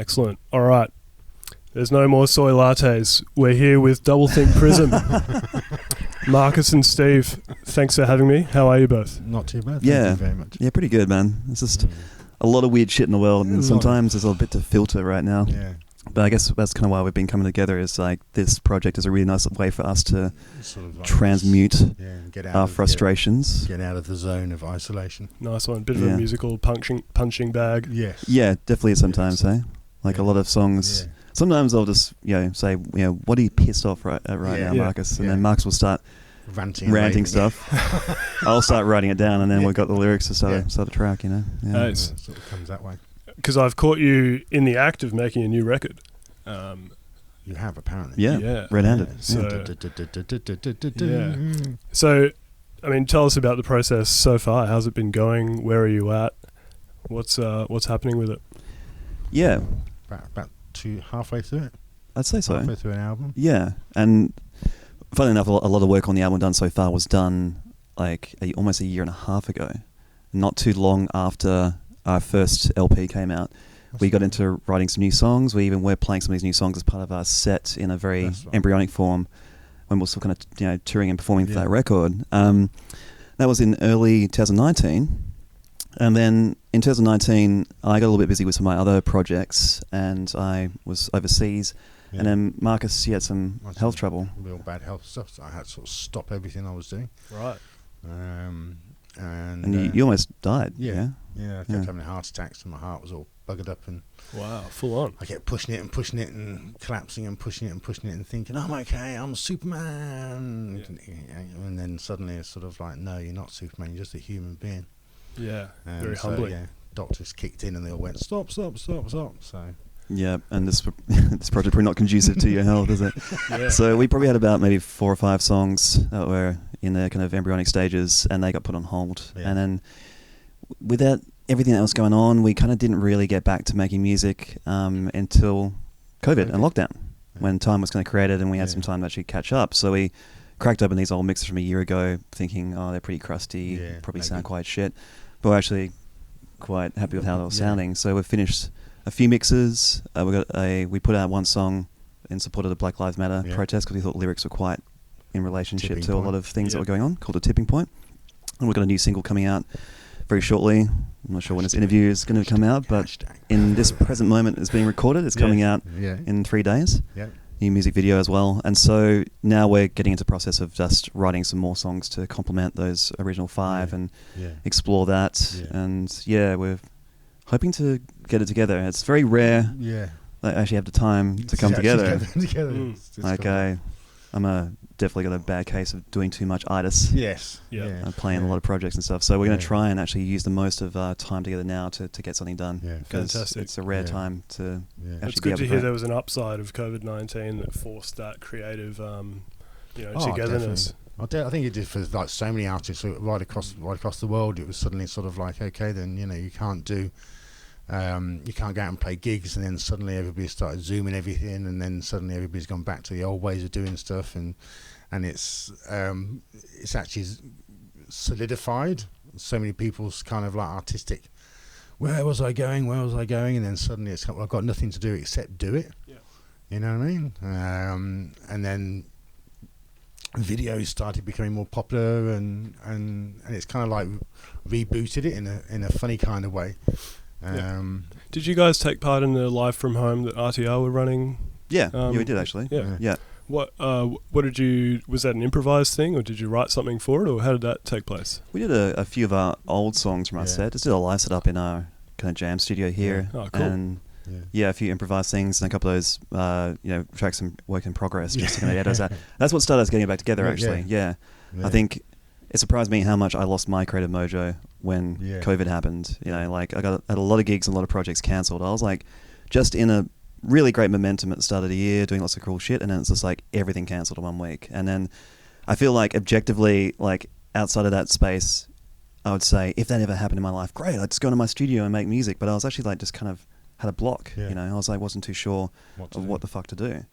Excellent. All right. There's no more soy lattes. We're here with Doublethink Prism. Marcus and Steve, thanks for having me. How are you both? Not too bad. Thank you very much. Yeah, pretty good, man. It's just a lot of weird shit in the world, and sometimes there's a bit to filter right now. Yeah. But I guess that's kind of why we've been coming together, is like this project is a really nice way for us to Sort of like transmute get out our of, frustrations. Get out of the zone of isolation. Nice one. Bit of a musical punching bag. Yes. Yeah, definitely sometimes, hey? Like a lot of songs. Yeah. Sometimes I'll just, say, what are you pissed off right now, Marcus? And then Marcus will start ranting stuff. I'll start writing it down, and then we've got the lyrics to start a track, Yeah. Nice. It sort of comes that way. Because I've caught you in the act of making a new record. You have, apparently. Yeah. Red-handed. Yeah. So, I mean, tell us about the process so far. How's it been going? Where are you at? What's happening with it? Yeah. About halfway through it. I'd say so. Halfway through an album. Yeah. And funnily enough, a lot of work on the album done so far was done like almost a year and a half ago. Not too long after our first LP came out. We got into writing some new songs. We even were playing some of these new songs as part of our set in a very embryonic form when we were still kind of touring and performing for that record. That was in early 2019. And then in 2019, I got a little bit busy with some of my other projects, and I was overseas. Yeah. And then Marcus, he had some health trouble. Real bad health stuff, so I had to sort of stop everything I was doing. Right. And you almost died. Yeah, I kept having heart attacks, and my heart was all buggered up, and wow, full on. I kept pushing it and collapsing and pushing it and thinking, I'm okay, I'm Superman. Yeah. And then suddenly it's sort of like, no, you're not Superman, you're just a human being. Yeah, very humbling. Yeah, doctors kicked in and they all went, stop. So yeah, and this project probably not conducive to your health, is it? Yeah. So we probably had about maybe 4 or 5 songs that were in the kind of embryonic stages, and they got put on hold. Yeah. And then without everything else going on, we kind of didn't really get back to making music until COVID and lockdown, when time was kind of created and we had some time to actually catch up. So we cracked open these old mixes from a year ago, thinking, they're pretty crusty, probably sound quite shit. But we're actually quite happy with how they were sounding. So we've finished a few mixes. We put out one song in support of the Black Lives Matter protest, because we thought lyrics were quite in relationship to a lot of things that were going on, called A Tipping Point. And we've got a new single coming out very shortly. I'm not sure when this interview is going to come out, but in this present moment it's being recorded. It's coming out in 3 days. New music video as well. And so now we're getting into the process of just writing some more songs to complement those original 5 and explore that. And we're hoping to get it together. It's very rare that I actually have the time to come together. Like I'm definitely got a bad case of doing too much itis. Yes. I'm playing a lot of projects and stuff. So we're going to try and actually use the most of our time together now to get something done. Because it's a rare time to actually It's good to hear there was an upside of COVID-19 that forced that creative togetherness. I think it did for like so many artists right across the world. It was suddenly sort of like, okay, then you can't go out and play gigs, and then suddenly everybody started zooming everything, and then suddenly everybody's gone back to the old ways of doing stuff, and it's actually solidified so many people's kind of like artistic. Where was I going? And then suddenly it's I've got nothing to do except do it. Yeah. You know what I mean? And then videos started becoming more popular, and it's kind of like rebooted it in a funny kind of way. Did you guys take part in the live from home that RTR were running? Yeah, we did actually. Yeah. What did you? Was that an improvised thing, or did you write something for it, or how did that take place? We did a few of our old songs from our set. Just did a live setup in our kind of jam studio here. Oh, cool. And a few improvised things and a couple of those tracks and work in progress. Just to kind of edit that. That's what started us getting it back together. Actually, I think it surprised me how much I lost my creative mojo when COVID happened. Like I had a lot of gigs and a lot of projects cancelled. I was like just in a really great momentum at the start of the year, doing lots of cool shit, and then it's just like everything cancelled in 1 week. And then I feel like objectively, like outside of that space, I would say if that ever happened in my life, great, I'd just go into my studio and make music. But I was actually like just kind of had a block. I was like wasn't too sure what the fuck to do.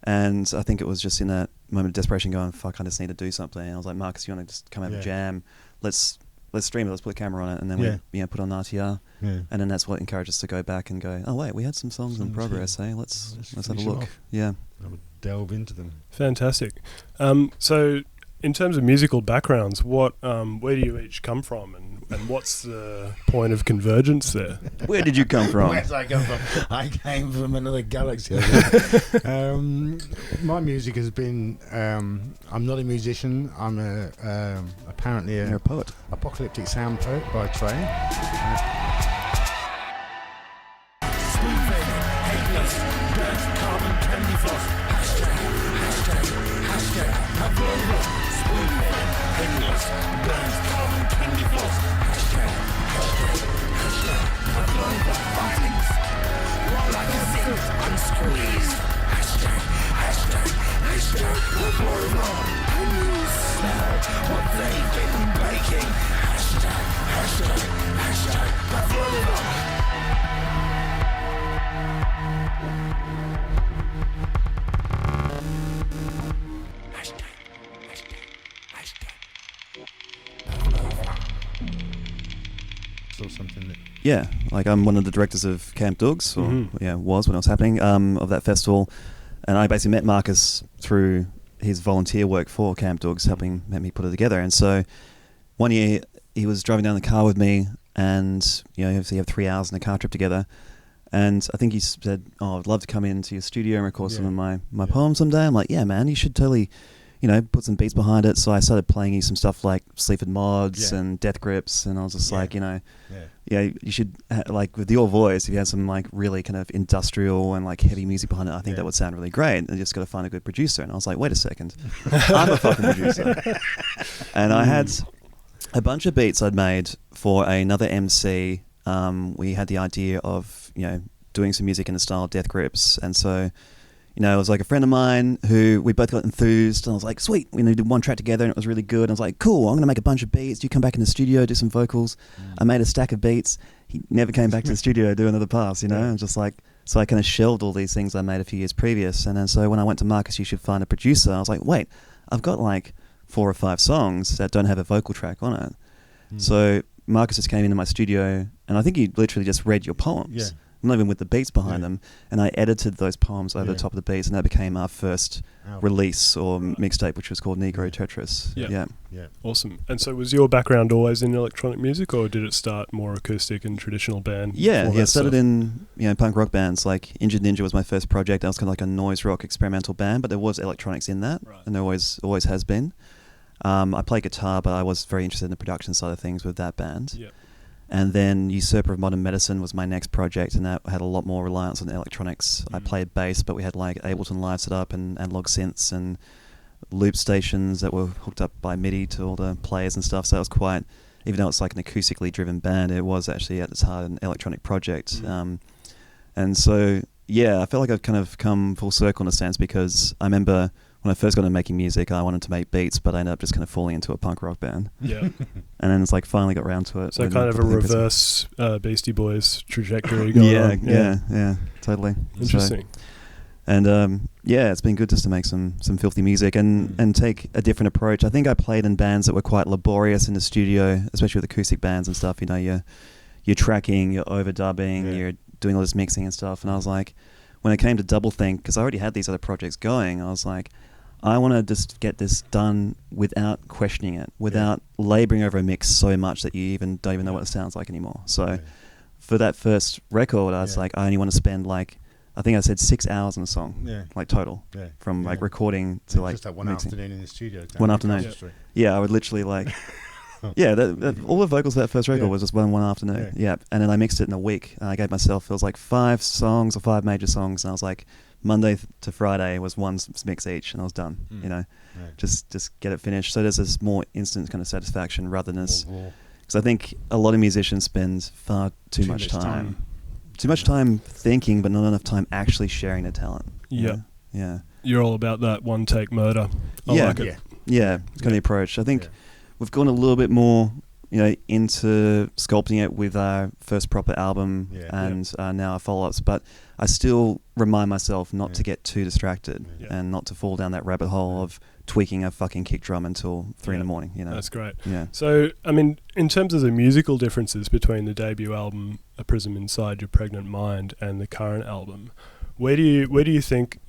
And I think it was just in that moment of desperation going, fuck, I just need to do something. And I was like, Marcus, you want to just come have a jam? Let's let's stream it, let's put a camera on it, and then we put on RTR, and then that's what encouraged us to go back and go, oh wait, we had some songs in progress, hey, let's have a look. Yeah, I would delve into them. Fantastic. So in terms of musical backgrounds, where do you each come from, and what's the point of convergence there? Where did you come from? Where did I come from? I came from another galaxy. My music has been. I'm not a musician. I'm apparently You're a poet. Apocalyptic sound poet by trade. Something that yeah, like I'm one of the directors of Camp Dougs, or was when it was happening, of that festival, and I basically met Marcus through his volunteer work for Camp Dougs, helping me put it together. And so one year he was driving down the car with me, and obviously you have 3 hours in a car trip together, and I think he said, oh, I'd love to come into your studio and record some of my poems someday. I'm like, yeah man, you should totally put some beats behind it. So I started playing you some stuff like Sleaford Mods and Death Grips, and I was just like, you should, like with your voice, if you had some like really kind of industrial and like heavy music behind it, I think that would sound really great. And you just got to find a good producer. And I was like, wait a second, I'm a fucking producer. And I had a bunch of beats I'd made for another MC. We had the idea of, doing some music in the style of Death Grips. And so, it was like a friend of mine who we both got enthused, and I was like, sweet, we did one track together and it was really good. And I was like, cool, I'm going to make a bunch of beats. You come back in the studio, do some vocals. I made a stack of beats. He never came back to the studio to do another pass, and just like, so I kind of shelved all these things I made a few years previous. And then so when I went to Marcus, you should find a producer, I was like, wait, I've got like 4 or 5 songs that don't have a vocal track on it. So Marcus just came into my studio, and I think he literally just read your poems. Not even with the beats behind them, and I edited those poems over the top of the beats, and that became our first release or mixtape, which was called Negro Tetris. Yeah. Awesome. And so was your background always in electronic music, or did it start more acoustic and traditional band? I started in punk rock bands. Like Injured Ninja was my first project. That was kind of like a noise rock experimental band, but there was electronics in that, and there always has been. I play guitar, but I was very interested in the production side of things with that band. And then Usurper of Modern Medicine was my next project, and that had a lot more reliance on electronics. I played bass, but we had like Ableton Live set up and analog synths and loop stations that were hooked up by MIDI to all the players and stuff. So it was quite, even though it's like an acoustically driven band, it was actually at its heart an electronic project. And so, I feel like I've kind of come full circle in a sense, because I remember when I first got into making music, I wanted to make beats, but I ended up just kind of falling into a punk rock band. And then it's like finally got around to it. So kind of a reverse Beastie Boys trajectory going on. Yeah, totally. Interesting. So, and it's been good just to make some filthy music and take a different approach. I think I played in bands that were quite laborious in the studio, especially with acoustic bands and stuff. You're tracking, you're overdubbing, you're doing all this mixing and stuff. And I was like, when it came to Doublethink, because I already had these other projects going, I was like, I want to just get this done without questioning it, without labouring over a mix so much that you don't even know what it sounds like anymore. So for that first record, I was like, I only want to spend like, I think I said 6 hours on a song, like total, from like recording to like just that one mixing. afternoon in the studio. One afternoon. I would literally like, all the vocals for that first record was just one afternoon. And then I mixed it in a week. And I gave myself, it was like 5 songs or 5 major songs, and I was like, Monday to Friday was one mix each, and I was done. Just get it finished. So there's this more instant kind of satisfaction rather than this, because I think a lot of musicians spend far too much time thinking, but not enough time actually sharing their talent. You're all about that one take murder. I like it. It's kind of the approach. I think we've gone a little bit more into sculpting it with our first proper album and now our follow-ups, but I still remind myself not to get too distracted and not to fall down that rabbit hole of tweaking a fucking kick drum until 3 in the morning. That's great. Yeah. So, I mean, in terms of the musical differences between the debut album, A Prism Inside Your Pregnant Mind, and the current album, where do you think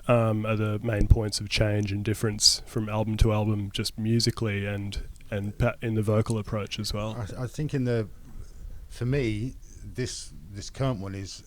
are the main points of change and difference from album to album, just musically and in the vocal approach as well? I think for me, this current one is.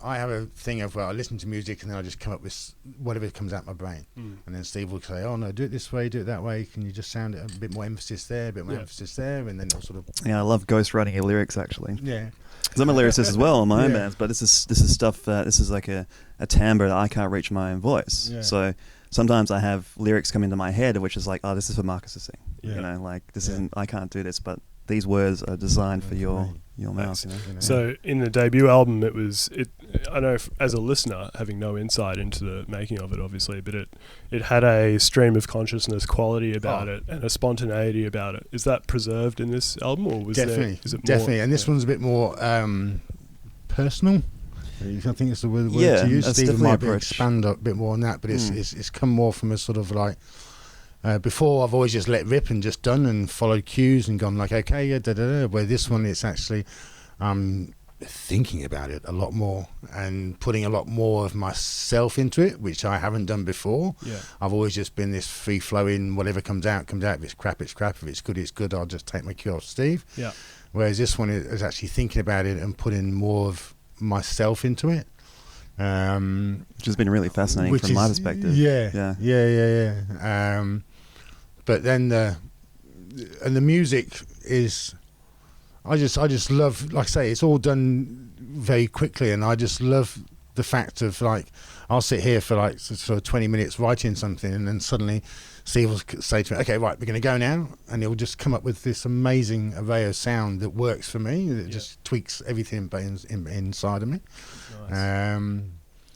I have a thing of where I listen to music and then I just come up with whatever comes out my brain, and then Steve will say, "Oh no, do it this way, do it that way. Can you just sound it a bit more emphasis there, a bit more emphasis there?" And then it'll sort of. Yeah, I love ghostwriting your lyrics actually. Yeah, because I'm a lyricist as well on my own bands, but this is stuff. This is like a timbre that I can't reach my own voice. Yeah. So sometimes I have lyrics come into my head, which is like, "Oh, this is for Marcus to sing." Yeah. Like this isn't. I can't do this, but these words are designed for your mouth. So in the debut album, I know as a listener, having no insight into the making of it, obviously, but it had a stream of consciousness quality about it and a spontaneity about it. Is that preserved in this album, or is it definitely? And this one's a bit more personal. I think it's the word to use. Stephen might expand a bit more on that, but it's come more from a sort of like. Before, I've always just let rip and just done and followed cues and gone like, okay, where this one, it's actually thinking about it a lot more and putting a lot more of myself into it, which I haven't done before. I've always just been this free-flowing, whatever comes out. If it's crap, it's crap. If it's good, it's good. I'll just take my cue off Steve. Whereas this one is actually thinking about it and putting more of myself into it. Which has been really fascinating from my perspective. But then the music is, I just love, like I say, it's all done very quickly, and I just love the fact of like, I'll sit here for like sort of 20 minutes writing something, and then suddenly Steve will say to me, "Okay, right, we're going to go now," and he'll just come up with this amazing array of sound that works for me. That just tweaks everything inside of me. Nice.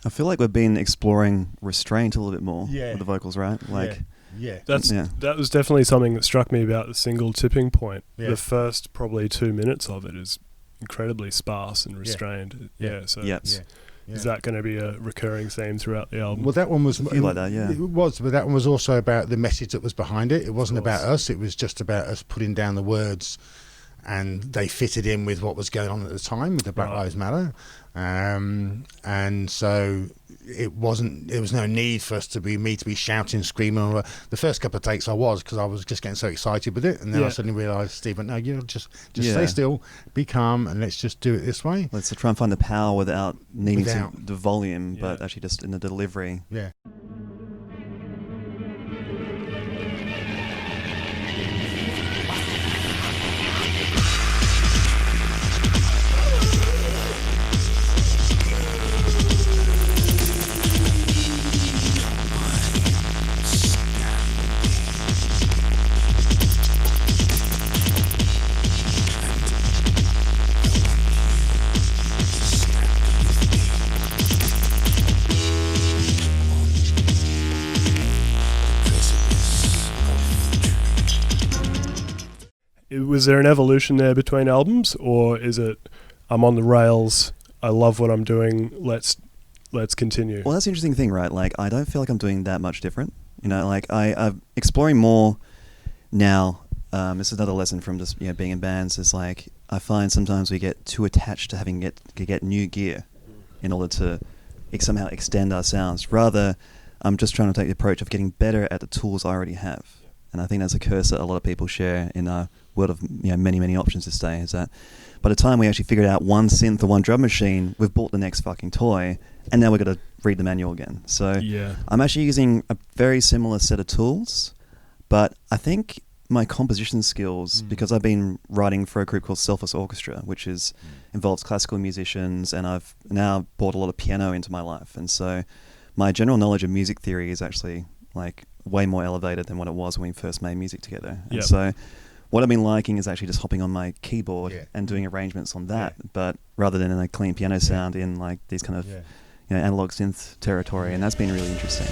I feel like we've been exploring restraint a little bit more with the vocals, right? Like, that was definitely something that struck me about the single Tipping Point. The first probably 2 minutes of it is incredibly sparse and restrained. Is that going to be a recurring theme throughout the album? Well, that one was like that, It was, but that one was also about the message that was behind it. It wasn't about us. It was just about us putting down the words, and they fitted in with what was going on at the time with the Black Lives Matter. And so there was no need for us to be shouting, screaming. The first couple of takes I was, because I was just getting so excited with it, and then I suddenly realised, Stephen, no, just stay still, be calm, and let's just do it this way. Let's try and find the power without needing the volume, but actually just in the delivery. Yeah. Was there an evolution there between albums, or is it, I'm on the rails, I love what I'm doing, let's continue? Well, that's the interesting thing, right? Like, I don't feel like I'm doing that much different. Like I'm exploring more now. This is another lesson from just being in bands. Is like, I find sometimes we get too attached to having to get new gear in order to somehow extend our sounds. Rather, I'm just trying to take the approach of getting better at the tools I already have. And I think that's a curse that a lot of people share in our world of many options this day, is that by the time we actually figured out one synth or one drum machine, we've bought the next fucking toy, and now we've got to read the manual again. So I'm actually using a very similar set of tools, but I think my composition skills, because I've been writing for a group called Selfless Orchestra, which involves classical musicians, and I've now brought a lot of piano into my life, and so my general knowledge of music theory is actually like way more elevated than what it was when we first made music together. And so what I've been liking is actually just hopping on my keyboard and doing arrangements on that, but rather than in a clean piano sound in like these kind of analog synth territory, and that's been really interesting.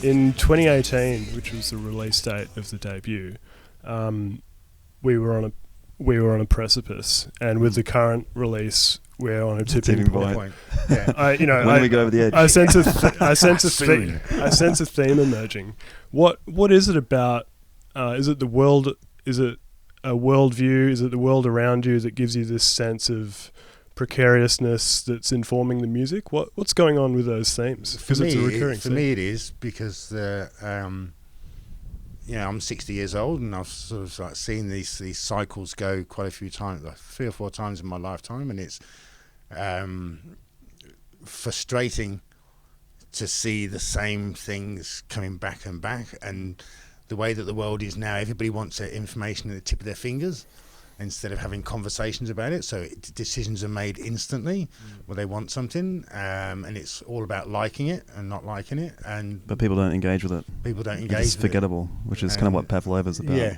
In 2018, which was the release date of the debut, we were on a precipice, and with the current release, we're on a tipping point. Yeah. When we go over the edge, I sense a theme emerging. What is it about? Is it the world? Is it a worldview? Is it the world around you that gives you this sense of precariousness that's informing the music? What's going on with those themes? Because it's a recurring theme. For me, it is because I'm 60 years old, and I've sort of like seen these cycles go quite a few times, like 3 or 4 times in my lifetime, and it's frustrating to see the same things coming back and back. And the way that the world is now, everybody wants their information at the tip of their fingers instead of having conversations about it. So decisions are made instantly where they want something, and it's all about liking it and not liking it. But people don't engage with it. People don't engage. It's forgettable, which is kind of what Pavlova's about. Yeah,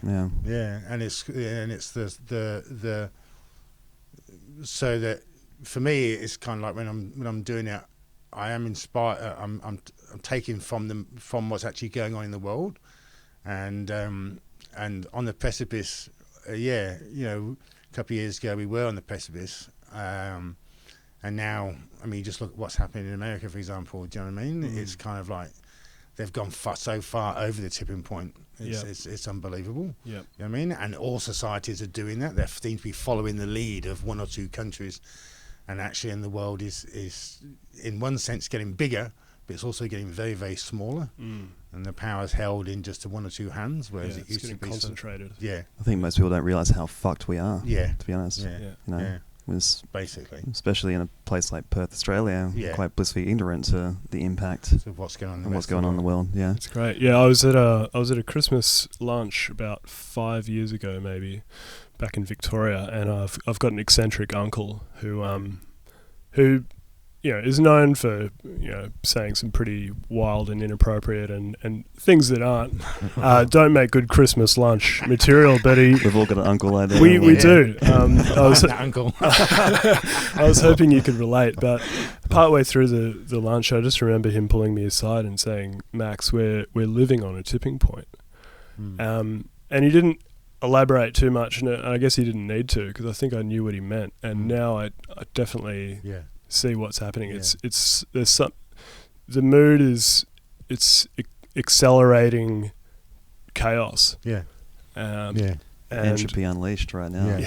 and it's the so that for me, it's kind of like when I'm doing it, I am inspired. I'm taking from what's actually going on in the world, and on the precipice. A couple of years ago we were on the precipice, and now, you just look at what's happening in America, for example. Do you know what I mean? It's kind of like they've gone so far over the tipping point. It's unbelievable. Yeah, you know what I mean? And all societies are doing that. They seem to be following the lead of 1 or 2 countries, and actually, in the world is in one sense getting bigger, but it's also getting very, very smaller. And the power's held in just 1 or 2 hands, whereas it used to be concentrated. I think most people don't realise how fucked we are. To be honest. Basically, especially in a place like Perth, Australia, quite blissfully ignorant to the impact of what's going on in the world. Yeah, it's great. Yeah, I was at a Christmas lunch about 5 years ago, maybe, back in Victoria, and I've got an eccentric uncle who is known for saying some pretty wild and inappropriate and things that don't make good Christmas lunch material. But we've all got an uncle like that. We do. I was uncle. I was hoping you could relate, but partway through the lunch, I just remember him pulling me aside and saying, "Max, we're living on a tipping point," and he didn't elaborate too much, and I guess he didn't need to, because I think I knew what he meant, and now I definitely see what's happening. The mood is accelerating chaos. And entropy unleashed right now.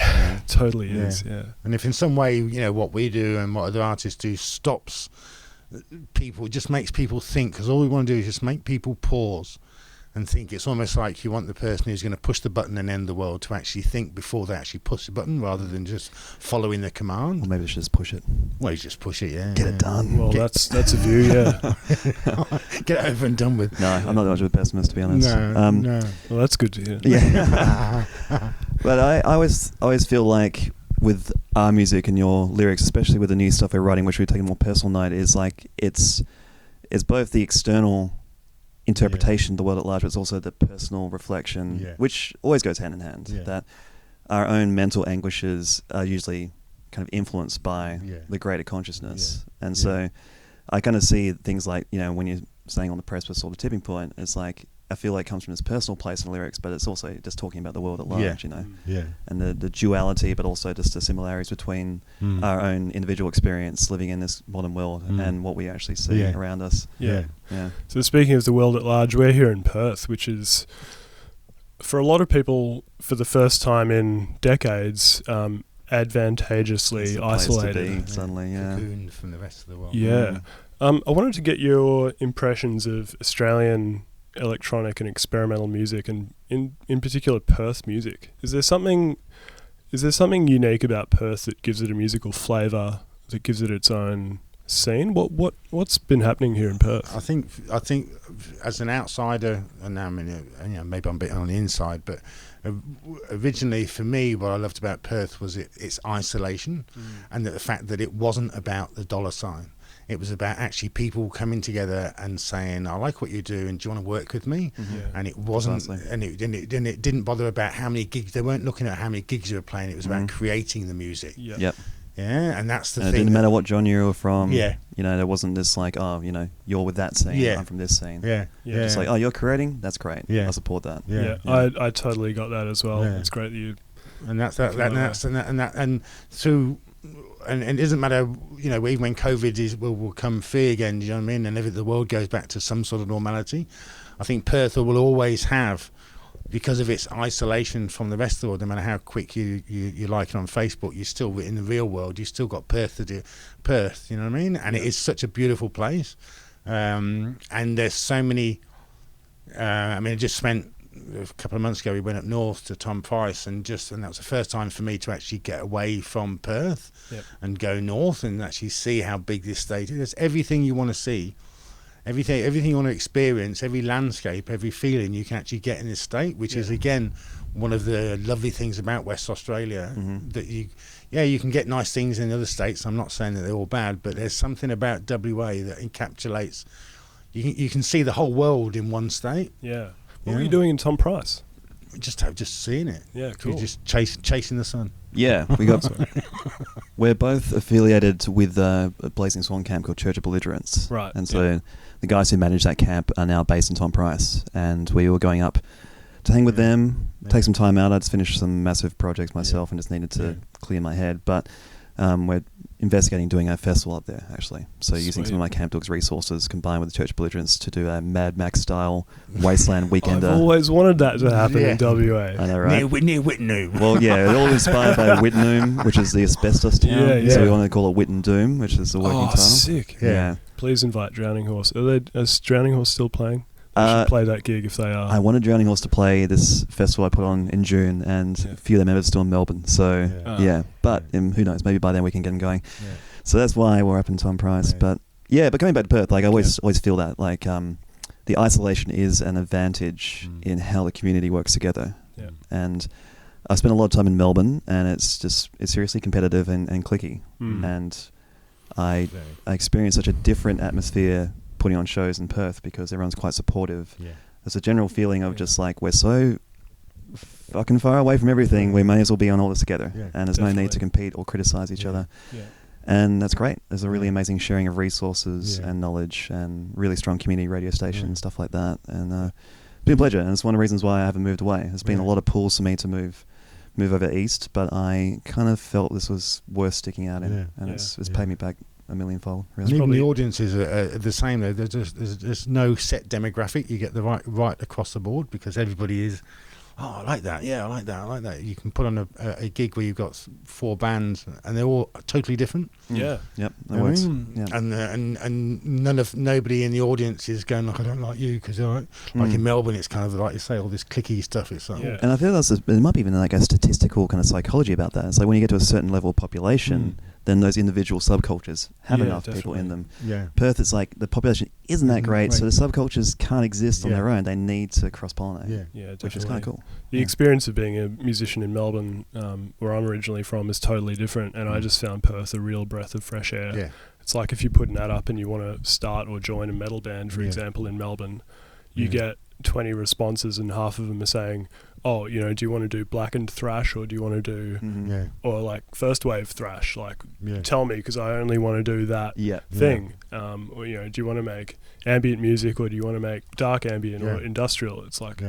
Totally is. And if in some way what we do and what other artists do stops people, just makes people think, because all we want to do is just make people pause and think. It's almost like you want the person who's going to push the button and end the world to actually think before they actually push the button, rather than just following the command. Or maybe they should just push it. Well, you just push it, Get it done. Well, that's a view, Get it over and done with. No, I'm not much of a pessimist, to be honest. No. Well, that's good to hear. Yeah. But I always feel like with our music and your lyrics, especially with the new stuff we're writing, which we take a more personal note, is like it's both the external interpretation of the world at large, but it's also the personal reflection, which always goes hand in hand. That our own mental anguishes are usually kind of influenced by the greater consciousness. And so I kind of see things like, when you're saying on the precipice or the tipping point, it's like, I feel like it comes from this personal place in the lyrics, but it's also just talking about the world at large, and the duality, but also just the similarities between our own individual experience living in this modern world and what we actually see around us. So speaking of the world at large, we're here in Perth, which is, for a lot of people, for the first time in decades, advantageously isolated. Suddenly, cocooned from the rest of the world. I wanted to get your impressions of Australian electronic and experimental music, and in particular Perth music. Is there something unique about Perth that gives it a musical flavour, that gives it its own scene? What's been happening here in Perth? I think as an outsider, and now maybe I'm a bit on the inside, but originally for me, what I loved about Perth was its isolation, and the fact that it wasn't about the dollar sign. It was about actually people coming together and saying, "I like what you do, and do you want to work with me?" And it wasn't, and it didn't bother about how many gigs. They weren't looking at how many gigs you were playing. It was about creating the music. Yeah, and that's the and thing. it didn't matter what genre you were from. Yeah. You know, there wasn't this like, oh, you know, you're with that scene, Yeah. I'm from this scene. Yeah. Yeah. Just like, oh, you're creating? That's great. Yeah. I support that. Yeah. I totally got that as well. Yeah. It's great that you. And that's that, and so, and it doesn't matter, you know, even when COVID will come free again, you know what I mean, and if the world goes back to some sort of normality, I think Perth will always have, because of its isolation from the rest of the world, no matter how quick you like it on Facebook, you're still in the real world. You still got Perth to do, Perth, you know what I mean? And it is such a beautiful place, and there's so many. I mean, I just spent a couple of months ago. We went up north to Tom Price, and that was the first time for me to actually get away from Perth and go north and actually see how big this state is. There's everything you want to see. Everything you want to experience, every landscape, every feeling you can actually get in this state, which is again one of the lovely things about West Australia. That you can get nice things in other states. I'm not saying that they're all bad, but there's something about WA that encapsulates. You can see the whole world in one state. Yeah. What were you doing in Tom Price? Just seeing it. Yeah, cool. You're just chasing the sun. Yeah, we're both affiliated with a Blazing Swan camp called Church of Belligerents. Right. And so the guys who manage that camp are now based in Tom Price, and we were going up to hang with them, take some time out. I'd just finished some massive projects myself and just needed to clear my head. But we're investigating doing a festival up there, actually. So using some of my Camp Dogs resources combined with the Church of Belligerents to do a Mad Max style wasteland weekender. I've always wanted that to happen in WA. I know, right? Near Whitnoom. Well, yeah, it all inspired by Whitnoom, which is the asbestos town. Yeah. So we want to call it Whit and Doom, which is the working title. Sick. Yeah. Please invite Drowning Horse. Is Drowning Horse still playing? I should play that gig if they are. I wanted Drowning Horse to play this festival I put on in June, and a few of their members are still in Melbourne. So, but who knows? Maybe by then we can get them going. Yeah. So that's why we're up in Tom Price. Yeah. But going back to Perth, like I always feel that like the isolation is an advantage in how the community works together. Yeah. And I spent a lot of time in Melbourne, and it's seriously competitive and cliquey. And I experienced such a different atmosphere putting on shows in Perth because everyone's quite supportive. Yeah. There's a general feeling of just like we're so fucking far away from everything, we may as well be on all this together. Yeah, and there's no need to compete or criticize each other. Yeah. And that's great. There's a really amazing sharing of resources and knowledge and really strong community radio station and stuff like that. And it's been a pleasure, and it's one of the reasons why I haven't moved away. There's been a lot of pulls for me to move over east, but I kind of felt this was worth sticking out in, and it's paid me back a millionfold. Really. And even the audiences are the same though. There's no set demographic. You get the right across the board because everybody is. Oh, I like that. Yeah, I like that. You can put on a gig where you've got 4 bands and they're all totally different. Yeah. Yep. That works. Yeah. And nobody in the audience is going like I don't like you because like in Melbourne it's kind of like you say all this clicky stuff. It's like and I feel there might be even like a statistical kind of psychology about that. It's like when you get to a certain level of population. Then those individual subcultures have enough people in them. Yeah. Perth, it's like the population isn't that great, so the subcultures can't exist on their own. They need to cross-pollinate, which is kind of cool. The experience of being a musician in Melbourne, where I'm originally from, is totally different, and I just found Perth a real breath of fresh air. Yeah. It's like if you put an ad up and you want to start or join a metal band, for example, in Melbourne, you get 20 responses and half of them are saying, oh, do you want to do blackened thrash or do you want to do or like first wave thrash? Like, tell me because I only want to do that thing. Or do you want to make ambient music or do you want to make dark ambient or industrial? It's like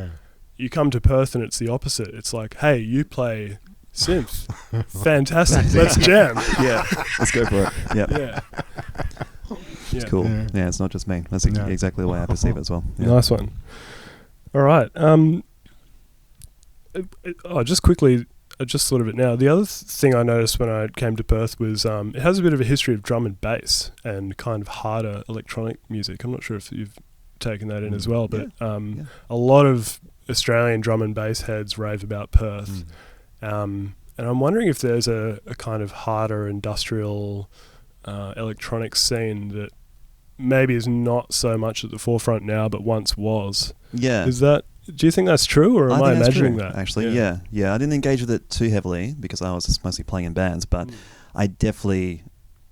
you come to Perth and it's the opposite. It's like, hey, you play synth, fantastic, let's jam. Let's go for it. Yeah. It's cool. Yeah, it's not just me. That's exactly the way I perceive it as well. Nice one. All right. Just quickly, I just thought of it now. The other thing I noticed when I came to Perth was it has a bit of a history of drum and bass and kind of harder electronic music. I'm not sure if you've taken that in as well, but a lot of Australian drum and bass heads rave about Perth. And I'm wondering if there's a kind of harder industrial electronic scene that maybe is not so much at the forefront now, but once was. Yeah. Do you think that's true, or am I imagining that? Actually, yeah. I didn't engage with it too heavily because I was just mostly playing in bands, but I definitely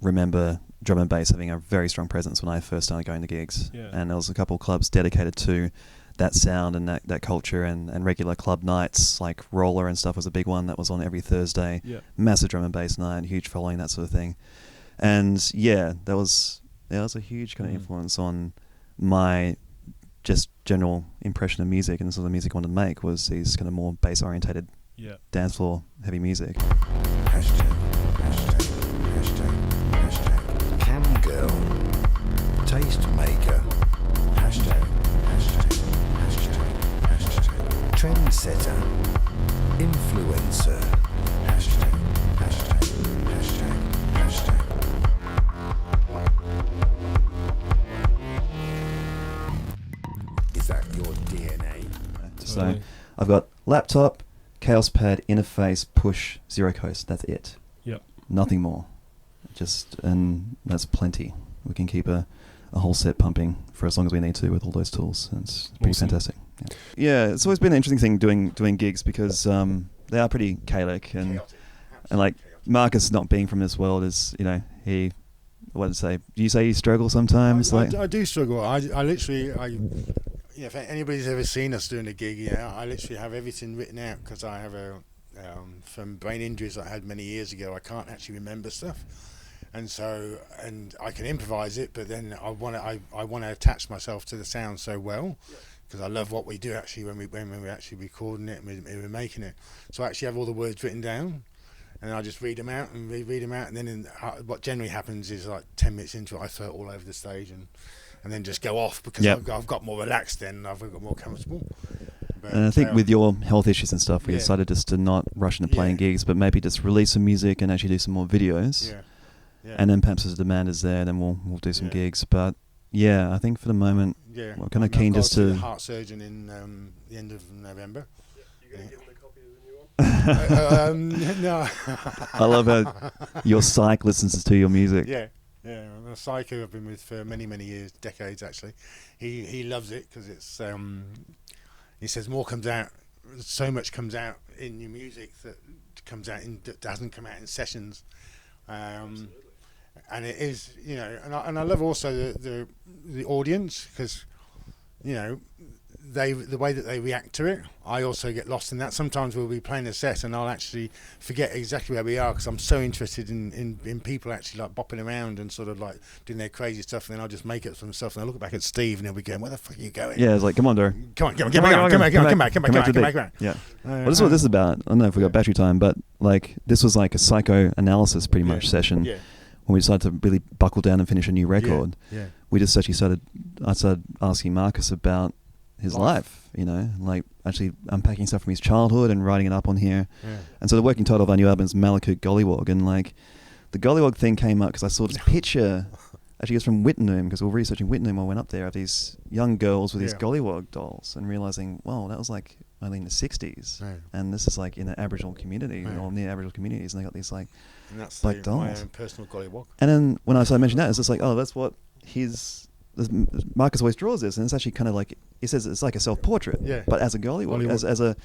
remember drum and bass having a very strong presence when I first started going to gigs. Yeah. And there was a couple of clubs dedicated to that sound and that culture and regular club nights like Roller and stuff was a big one that was on every Thursday. Yeah. Massive drum and bass night, huge following, that sort of thing. And that was a huge kind of influence on my just general impression of music and the sort of music I wanted to make was these kind of more bass orientated dance floor heavy music. Cam girl, taste maker, trendsetter, influencer, Is that your DNA? So I've got laptop, Chaos Pad, interface, push, Zero Coast. That's it. Yep. Nothing more. And that's plenty. We can keep a whole set pumping for as long as we need to with all those tools. And it's pretty fantastic. Yeah, it's always been an interesting thing doing gigs because they are pretty chaotic and like Marcus not being from this world is, he, what did say? Do you say you struggle sometimes? I do struggle. I literally, if anybody's ever seen us doing a gig, I literally have everything written out because I have from brain injuries I had many years ago, I can't actually remember stuff. And so, and I can improvise it, but then I want to attach myself to the sound so well, because I love what we do actually when we're actually recording it and we're making it. So I actually have all the words written down, and I just read them out and read them out, and then what generally happens is like 10 minutes into it, I throw it all over the stage and then just go off because I've got more relaxed then, I've got more comfortable. But, and I think with your health issues and stuff, we decided just to not rush into playing gigs, but maybe just release some music and actually do some more videos. Yeah. And then perhaps as the demand is there, then we'll do some gigs. But I think for the moment, we're kind of keen just to. A heart surgeon in the end of November. You going to give him a copy of the new one? No. I love how your psych listens to your music. Yeah. A psycho I've been with for many years, decades actually. He loves it because it's. He says more comes out, so much comes out in your music that doesn't come out in sessions. And it is, and I love also the audience because, the way that they react to it. I also get lost in that. Sometimes we'll be playing a set and I'll actually forget exactly where we are because I'm so interested in people actually like bopping around and sort of like doing their crazy stuff, and then I'll just make it for themselves and I look back at Steve and he'll be going, "Where the fuck are you going?" Yeah, it's like, come on, Dor. Come back. Yeah. Well, this is what this is about. I don't know if we got battery time, but like this was like a psychoanalysis pretty much session. Yeah. When we decided to really buckle down and finish a new record, we just actually I started asking Marcus about his life, like actually unpacking stuff from his childhood and writing it up on here. Yeah. And so the working title of our new album is Malakut Gollywog, and like the Gollywog thing came up because I saw this picture, actually it's from Wittenoom, because we were researching Wittenoom, I went up there of these young girls with these Gollywog dolls and realising, wow, that was like only in the 60s. Right. And this is like in the Aboriginal community or near Aboriginal communities, and they got these like black dolls. My own personal Gollywog. And then when I started mentioning that, it's just like, oh, that's what Marcus always draws this, and it's actually kind of like, he says it's like a self-portrait, but as a Gollywog, as a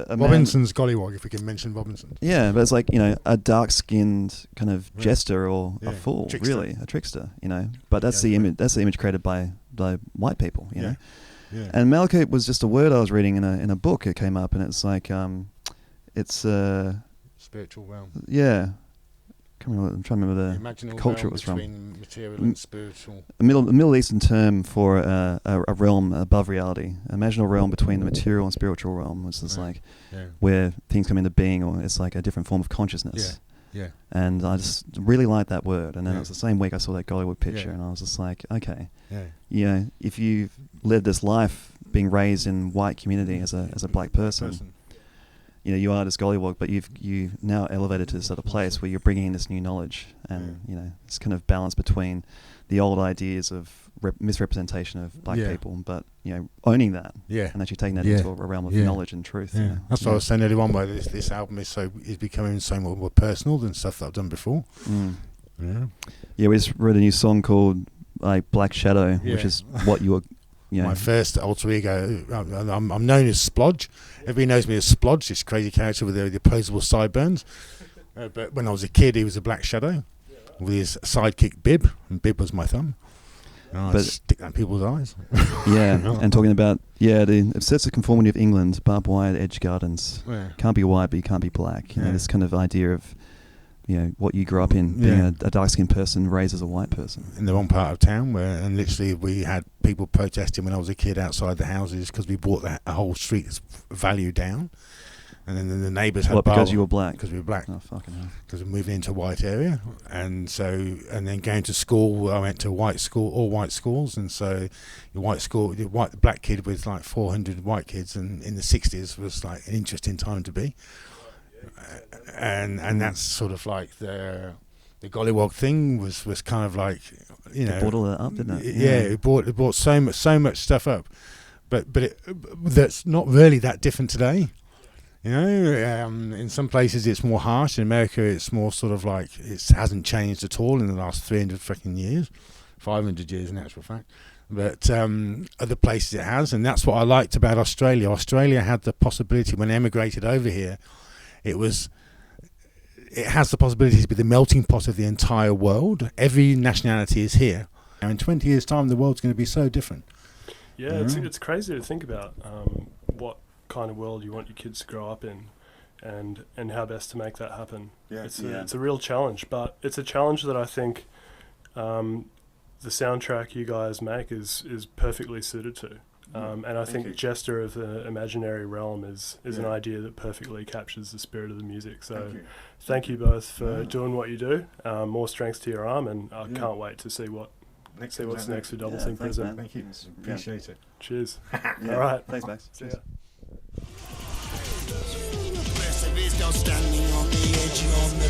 Robinson's Gollywog, if we can mention Robinson. Yeah, but it's like, a dark-skinned kind of jester or a fool, trickster. Really, a trickster, But that's the image. That's the image created by white people, you know. Yeah. And Malakut was just a word I was reading in a book. It came up, and it's like it's spiritual realm. Yeah. I'm trying to remember the culture it was from. Material and spiritual. A Middle Eastern term for a realm above reality. An imaginal realm between the material and spiritual realm, which is like where things come into being, or it's like a different form of consciousness. Yeah. And I just really liked that word. And then it was the same week I saw that Gollywog picture, and I was just like, okay, if you've led this life being raised in white community as a black person. You are this Gollywog, but you now elevated to this other place where you're bringing in this new knowledge, and this kind of balance between the old ideas of misrepresentation of black people, but owning that, and actually taking that into a realm of knowledge and truth. That's what I was saying earlier on, where this album is becoming so more personal than stuff that I've done before. We just wrote a new song called like Black Shadow, which is what you were. My first alter ego, I'm known as Splodge. Everybody knows me as Splodge, this crazy character with the opposable sideburns. But when I was a kid, he was a Black Shadow with his sidekick Bib, and Bib was my thumb. But stick that in people's eyes. And talking about the obsessive conformity of England, barbed wire edge gardens. Yeah. Can't be white, but you can't be black. You know, this kind of idea of what you grew up in, being a dark-skinned person raised as a white person. In the wrong part of town, and literally we had people protesting when I was a kid outside the houses because we brought a whole street's value down. And then the neighbours had because you were black? Because we were black. Oh, fucking hell. Because we moved into a white area. And then going to school, I went to white school, all white schools. And so the black kid with like 400 white kids and in the 60s was like an interesting time to be. And that's sort of like the Gollywog thing was kind of like, It brought all that up, didn't it? It brought so much stuff up. But that's not really that different today. In some places it's more harsh. In America, it's more sort of like it hasn't changed at all in the last 300 fucking years, 500 years in actual fact. But other places it has, and that's what I liked about Australia. Australia had the possibility when I emigrated over here. It has the possibility to be the melting pot of the entire world. Every nationality is here. And in 20 years' time, the world's going to be so different. Yeah, it's crazy to think about what kind of world you want your kids to grow up in and how best to make that happen. It's a real challenge, but it's a challenge that I think the soundtrack you guys make is perfectly suited to. And I think Jester of the Imaginary Realm is an idea that perfectly captures the spirit of the music. So thank you both for doing what you do. More strength to your arm, and I can't wait to see what's next for Doublethink Prism. Thank you. Appreciate it. Cheers. All right. Thanks, Max. See ya. Standing on the edge, on the